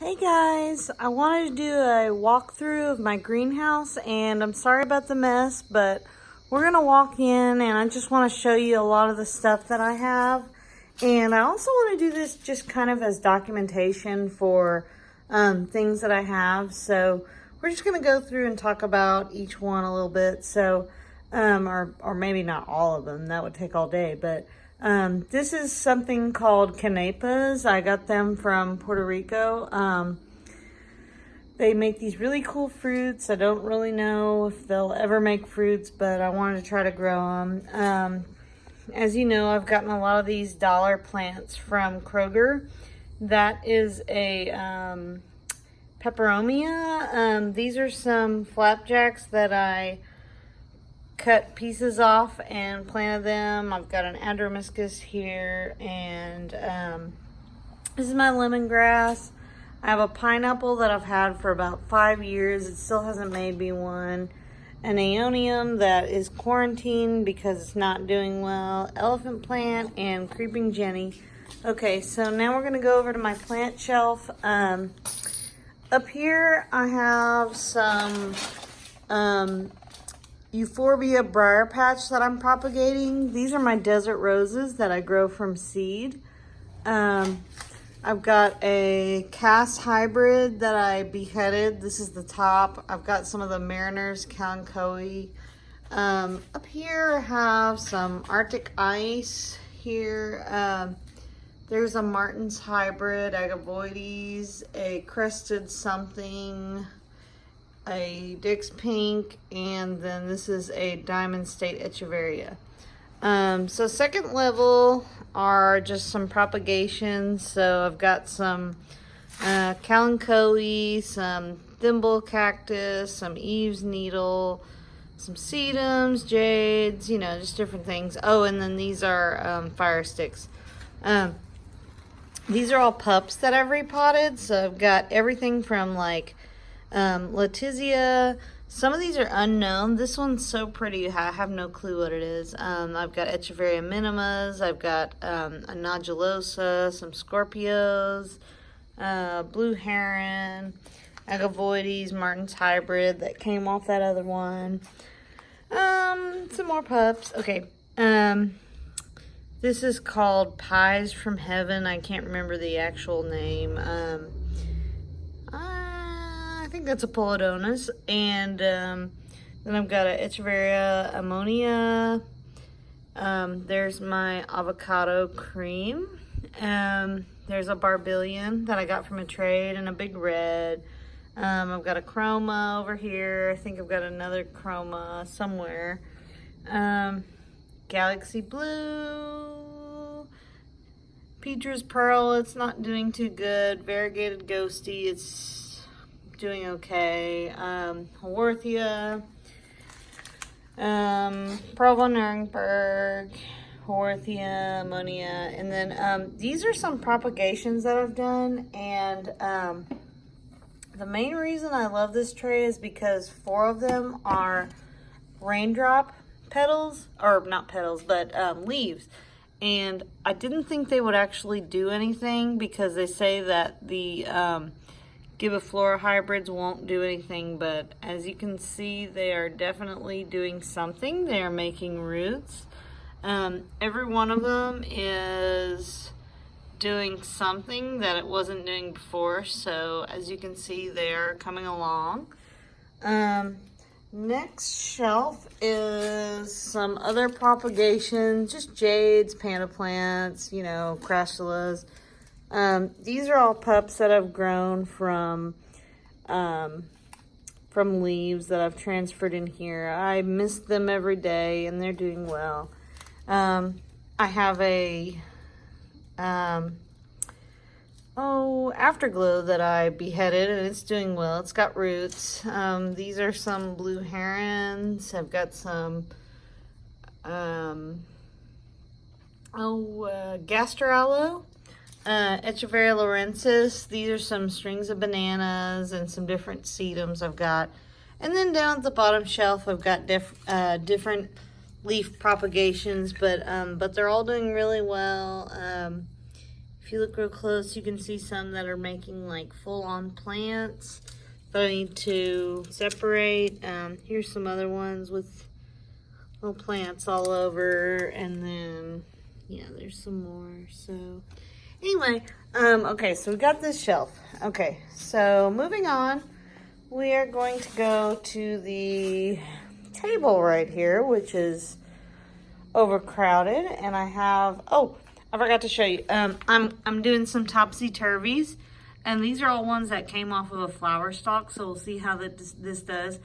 Hey guys, I wanted to do a walkthrough of my greenhouse, and I'm sorry about the mess, but we're gonna walk in and I just want to show you a lot of the stuff that I have. And I also want to do this just kind of as documentation for things that I have. So we're just gonna go through and talk about each one a little bit. So or maybe not all of them, that would take all day, but this is something called canepas. I got them from Puerto Rico. They make these really cool fruits. I don't really know if they'll ever make fruits, but I wanted to try to grow them. As you know, I've gotten a lot of these dollar plants from Kroger. That is a peperomia. These are some flapjacks that I cut pieces off and planted them. I've got an andromiscus here, and this is my lemongrass. I have a pineapple that I've had for about 5 years. It still hasn't made me one. An aeonium that is quarantined because it's not doing well. Elephant plant and creeping Jenny. Okay, so now we're gonna go over to my plant shelf. Up here I have some Euphorbia briar patch that I'm propagating. These are my desert roses that I grow from seed. I've got a Cass hybrid that I beheaded. This is the top. I've got some of the Mariner's Kalanchoe. Up here I have some Arctic ice here. There's a Martin's hybrid, Agavoides, a crested something, a Dick's Pink, and then this is a Diamond State Echeveria. So second level are just some propagations. So I've got some Kalanchoe, some thimble cactus, some Eve's needle, some sedums, jades, you know, just different things. Oh, and then these are fire sticks. These are all pups that I've repotted. So I've got everything from like Letizia. Some of these are unknown. This one's so pretty, I have no clue what it is. I've got Echeveria minimas, I've got a nodulosa, some Scorpios, blue heron, Agavoides, Martin's hybrid that came off that other one. Some more pups. Okay. This is called Pies from Heaven. I can't remember the actual name. I think that's a Polydonus. And then I've got a Echeveria ammonia. There's my avocado cream. There's a Barbillion that I got from a trade, and a big red. I've got a chroma over here. I think I've got another chroma somewhere. Galaxy blue. Petra's pearl, it's not doing too good. Variegated ghosty, it's doing okay. Haworthia, Provo Nuremberg, Haworthia, ammonia, and then these are some propagations that I've done, and the main reason I love this tray is because 4 of them are raindrop petals, or not petals, but leaves. And I didn't think they would actually do anything because they say that the Gibiflora hybrids won't do anything, but as you can see, they are definitely doing something. They are making roots. Every one of them is doing something that it wasn't doing before, so as you can see, they are coming along. Next shelf is some other propagations, just jades, panda plants, you know, crassulas. These are all pups that I've grown from leaves that I've transferred in here. I miss them every day, and they're doing well. I have a Afterglow that I beheaded, and it's doing well. It's got roots. These are some blue herons. I've got some Gastrallo, Echeveria lorensis. These are some strings of bananas and some different sedums I've got. And then down at the bottom shelf, I've got different leaf propagations, but they're all doing really well. if you look real close, you can see some that are making like full-on plants that I need to separate. Here's some other ones with little plants all over, and then yeah, there's some more. So anyway, okay, so we got this shelf. Okay, so moving on, we are going to go to the table right here, which is overcrowded, and I have, oh, I forgot to show you. I'm doing some topsy-turvies, and these are all ones that came off of a flower stalk, so we'll see how this does.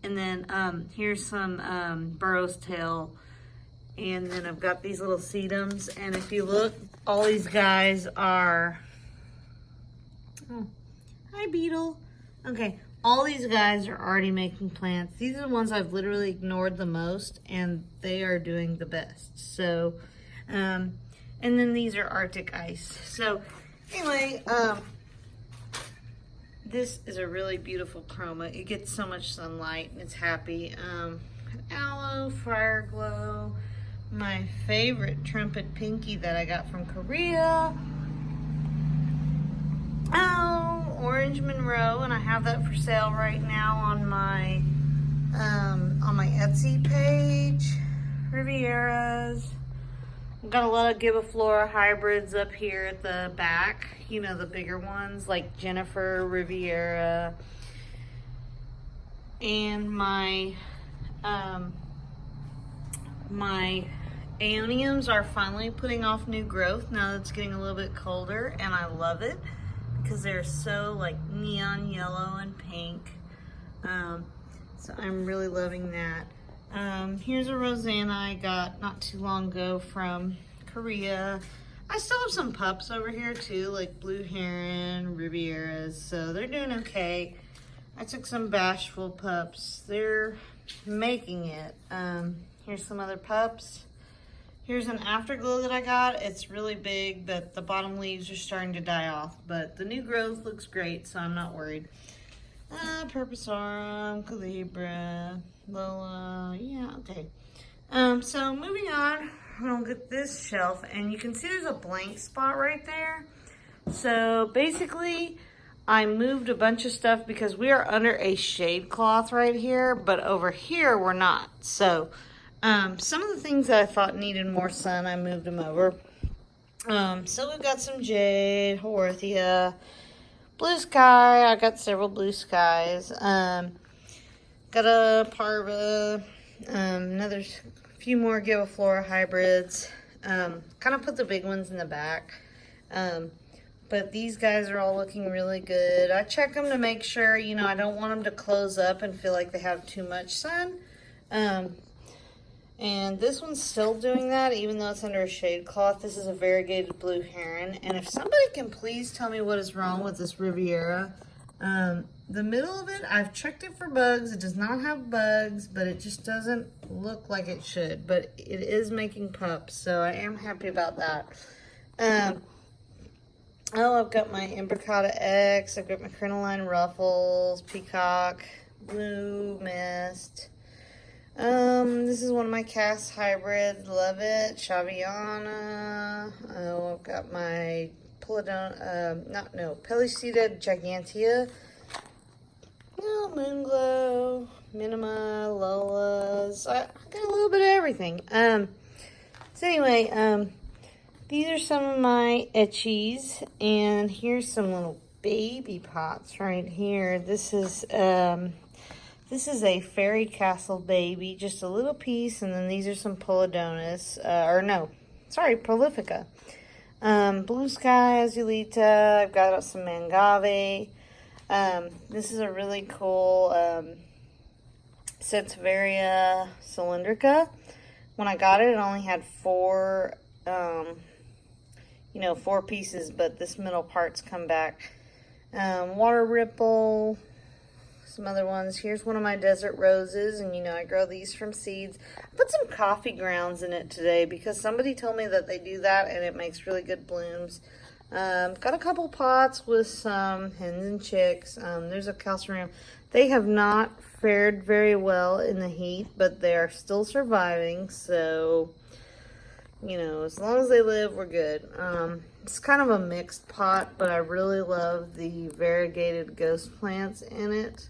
And then here's some burro's tail, and then I've got these little sedums, and if you look, all these guys are, oh, hi beetle. Okay, all these guys are already making plants. These are the ones I've literally ignored the most, and they are doing the best. So, and then these are Arctic ice. So anyway, this is a really beautiful chroma. It gets so much sunlight and it's happy. Aloe, Fire Glow, my favorite trumpet pinky that I got from Korea. Oh, Orange Monroe, and I have that for sale right now on my Etsy page. Rivieras. I've got a lot of Gibiflora hybrids up here at the back. You know, the bigger ones like Jennifer, Riviera. And my my aeoniums are finally putting off new growth now that it's getting a little bit colder, and I love it because they're so like neon yellow and pink. So I'm really loving that. Here's a Rosanna I got not too long ago from Korea. I still have some pups over here too, like Blue Heron, Rivieras, so they're doing okay. I took some Bashful pups. They're making it. Here's some other pups. Here's an Afterglow that I got. It's really big, but the bottom leaves are starting to die off, but the new growth looks great, so I'm not worried. Purpusarum, Calibra, Lola, yeah, okay. So moving on, I'm gonna get this shelf, and you can see there's a blank spot right there. So basically, I moved a bunch of stuff because we are under a shade cloth right here, but over here we're not. So some of the things that I thought needed more sun, I moved them over. So we've got some jade, Haworthia, blue sky. I got several blue skies. Got a parva, another few more Gibiflora hybrids. Kind of put the big ones in the back. But these guys are all looking really good. I check them to make sure, you know, I don't want them to close up and feel like they have too much sun. And this one's still doing that, even though it's under a shade cloth. This is a variegated Blue Heron. And if somebody can please tell me what is wrong with this Riviera. The middle of it, I've checked it for bugs. It does not have bugs, but it just doesn't look like it should. But it is making pups, so I am happy about that. Oh, I've got my Imbricata X. I've got my Crinoline Ruffles, Peacock, Blue Mist. This is one of my cast hybrids. Love it. Shaviana. Oh, I've got my Pelicida Gigantea. Oh, Moonglow, Minima, Lolas. I got a little bit of everything. So anyway, these are some of my etchies, and here's some little baby pots right here. This is a Fairy Castle baby, just a little piece, and then these are some Polydonus, Prolifica. Blue Sky, Azulita, I've got some Mangave. This is a really cool Echeverias cylindrica. When I got it, it only had four pieces, but this middle part's come back. Water Ripple, some other ones. Here's one of my desert roses, and I grow these from seeds. I put some coffee grounds in it today because somebody told me that they do that and it makes really good blooms. Got a couple pots with some hens and chicks. There's a calceum. They have not fared very well in the heat, but they are still surviving, so you know, as long as they live, we're good. It's kind of a mixed pot, but I really love the variegated ghost plants in it.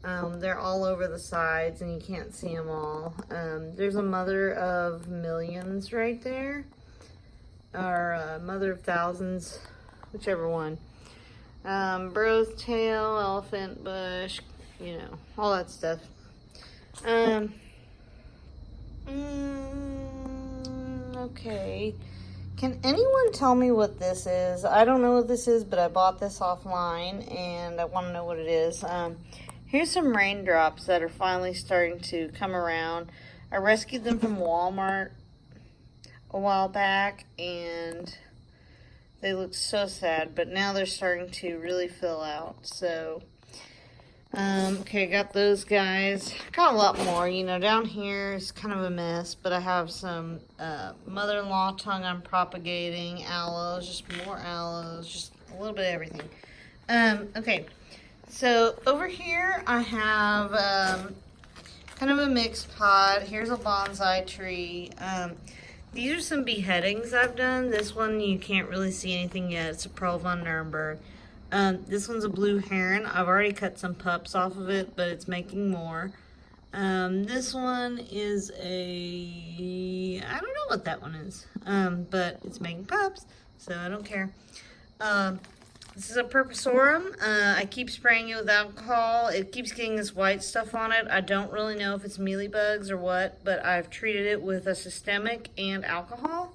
They're all over the sides and you can't see them all. There's a mother of millions right there, or mother of thousands, whichever one. Burrow's tail, elephant bush, you know, all that stuff. Okay. Can anyone tell me what this is? I don't know what this is, but I bought this offline and I want to know what it is. Here's some raindrops that are finally starting to come around. I rescued them from Walmart a while back and they look so sad, but now they're starting to really fill out. So, okay, I got those guys. Got a lot more, you know, down here is kind of a mess, but I have some mother-in-law tongue I'm propagating, aloes, just more aloes, just a little bit of everything. Okay, so over here I have kind of a mixed pot. Here's a bonsai tree. These are some beheadings I've done. This one you can't really see anything yet. It's a Pearl von Nuremberg. This one's a blue heron. I've already cut some pups off of it, but it's making more. This one is a, I don't know what that one is, but it's making pups, so I don't care. This is a purpusorum. I keep spraying it with alcohol. It keeps getting this white stuff on it. I don't really know if it's mealybugs or what, but I've treated it with a systemic and alcohol.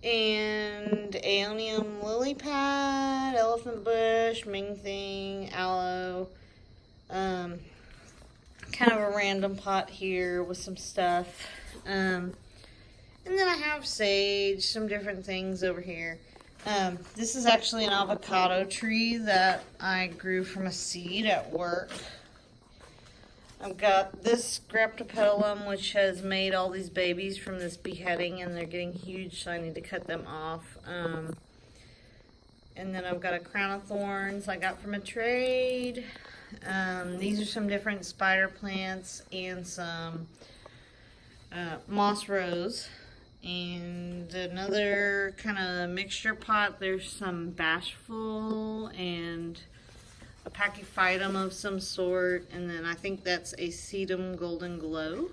And aeonium lily pad, elephant bush, ming thing, aloe. Kind of a random pot here with some stuff. And then I have sage, some different things over here. This is actually an avocado tree that I grew from a seed at work. I've got this graptopetalum, which has made all these babies from this beheading, and they're getting huge, so I need to cut them off. And then I've got a crown of thorns I got from a trade. These are some different spider plants and some moss rose. And another kind of mixture pot. There's some bashful and a pachyphytum of some sort, and then I think that's a sedum golden glow.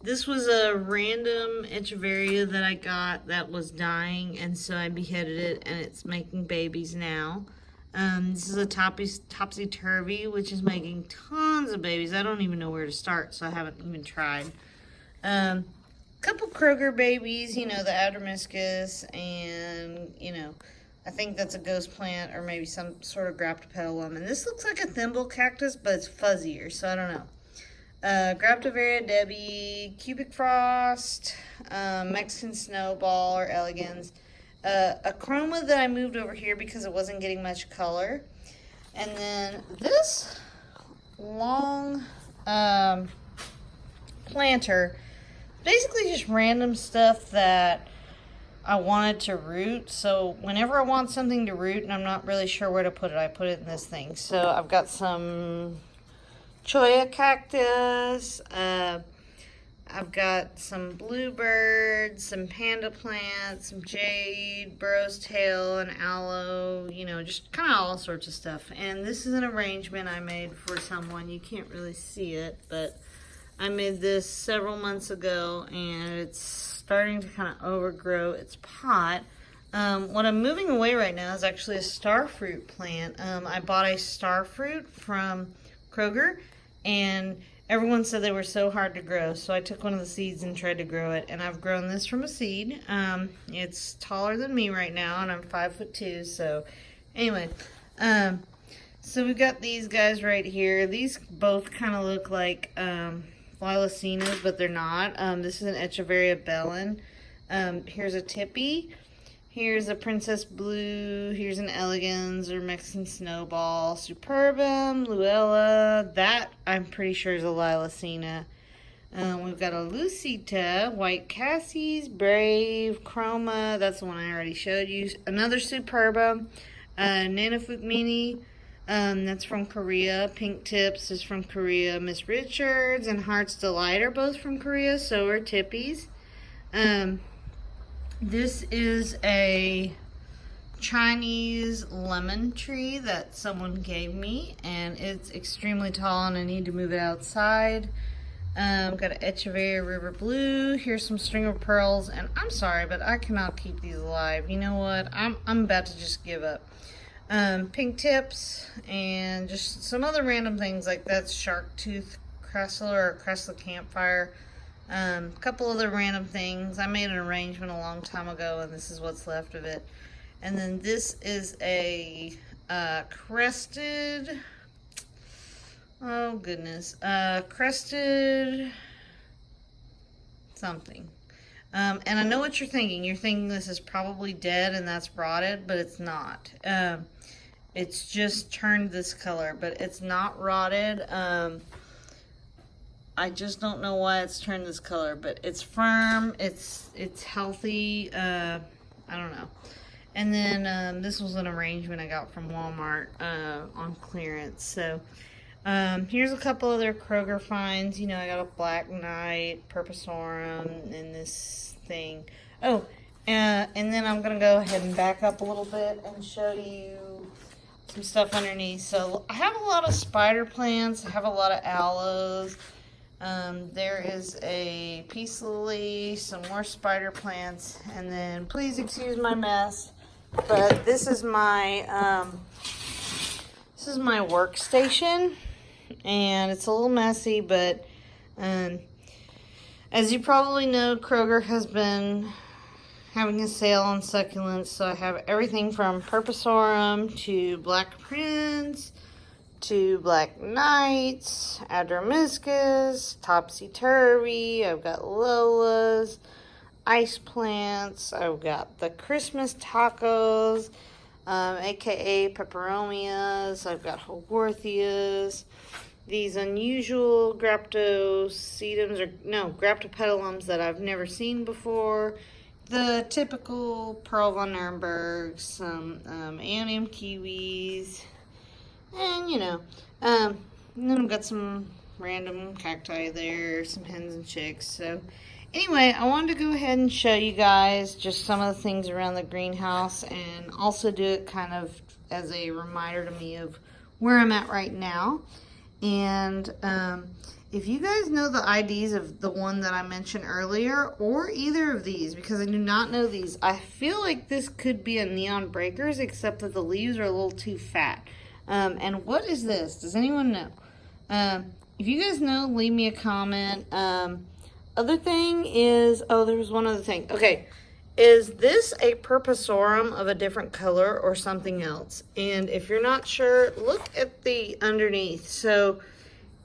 This was a random echeveria that I got that was dying, and so I beheaded it, and it's making babies now. This is a topsy-turvy, which is making tons of babies. I don't even know where to start, so I haven't even tried. Couple Kroger babies, you know, the Adermiscus, and, you know, I think that's a ghost plant or maybe some sort of graptopetalum. And this looks like a thimble cactus, but it's fuzzier, so I don't know. Graptoveria Debbie, Cubic Frost, Mexican Snowball or Elegans. A chroma that I moved over here because it wasn't getting much color. And then this long planter, basically just random stuff that I wanted to root. So whenever I want something to root and I'm not really sure where to put it, I put it in this thing. So I've got some cholla cactus, I've got some bluebirds, some panda plants, some jade, burrow's tail, and aloe, you know, just kind of all sorts of stuff. And this is an arrangement I made for someone. You can't really see it, but I made this several months ago, and it's starting to kind of overgrow its pot. What I'm moving away right now is actually a starfruit plant. I bought a starfruit from Kroger, and everyone said they were so hard to grow, so I took one of the seeds and tried to grow it, and I've grown this from a seed. It's taller than me right now, and I'm 5'2", so anyway. So we've got these guys right here. These both kind of look like Lilacenas, but they're not. This is an Echeveria bellin. Here's a tippy. Here's a Princess Blue. Here's an Elegans or Mexican Snowball. Superbum, Luella. That I'm pretty sure is a Lilacena. We've got a Lucita, White Cassies, Brave, Chroma. That's the one I already showed you. Another Superbum. Nanofukmini. That's from Korea. Pink Tips is from Korea. Miss Richards and Heart's Delight are both from Korea. So are Tippies. This is a Chinese lemon tree that someone gave me, and it's extremely tall and I need to move it outside. Got an echeveria river blue. Here's some string of pearls, and I'm sorry, but I cannot keep these alive. You know what? I'm about to just give up. Pink tips and just some other random things like that's shark tooth cressel or cressel campfire. A couple other random things. I made an arrangement a long time ago, and this is what's left of it. And then this is a crested, oh goodness, crested something. And I know what you're thinking. You're thinking this is probably dead and that's rotted, but it's not. It's just turned this color, but it's not rotted. I just don't know why it's turned this color, but it's firm, it's healthy, I don't know. And then this was an arrangement I got from Walmart on clearance. So here's a couple other Kroger finds. You know, I got a Black Knight, Purpusorum, and this thing. Oh, and then I'm going to go ahead and back up a little bit and show you some stuff underneath. So I have a lot of spider plants. I have a lot of aloes. There is a peace lily, some more spider plants, and then please excuse my mess, but this is my workstation, and it's a little messy, but as you probably know, Kroger has been having a sale on succulents, so I have everything from Purpusorum to Black Prince to Black Knights, Adromiscus, Topsy-Turvy. I've got Lolas, ice plants. I've got the Christmas tacos, aka peperomias. I've got Haworthias. These unusual graptosedums, or no, graptopetalums that I've never seen before. The typical Pearl von Nuremberg, some Annium kiwis. And, you know, and then I've got some random cacti there, some hens and chicks. So, anyway, I wanted to go ahead and show you guys just some of the things around the greenhouse and also do it kind of as a reminder to me of where I'm at right now. And if you guys know the IDs of the one that I mentioned earlier or either of these, because I do not know these, I feel like this could be a Neon Breakers, except that the leaves are a little too fat. And what is this? Does anyone know? If you guys know, leave me a comment. Other thing is, oh, there was one other thing. Okay, is this a Purpusorum of a different color or something else? And if you're not sure, look at the underneath. So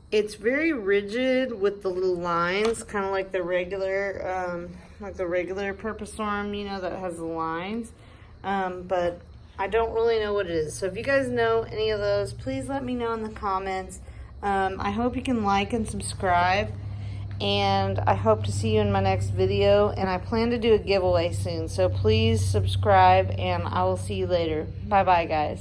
it's very rigid with the little lines, kind of like the regular Purpusorum, you know, that has the lines. But I don't really know what it is. So if you guys know any of those, please let me know in the comments. I hope you can like and subscribe. And I hope to see you in my next video. And I plan to do a giveaway soon. So please subscribe and I will see you later. Bye-bye, guys.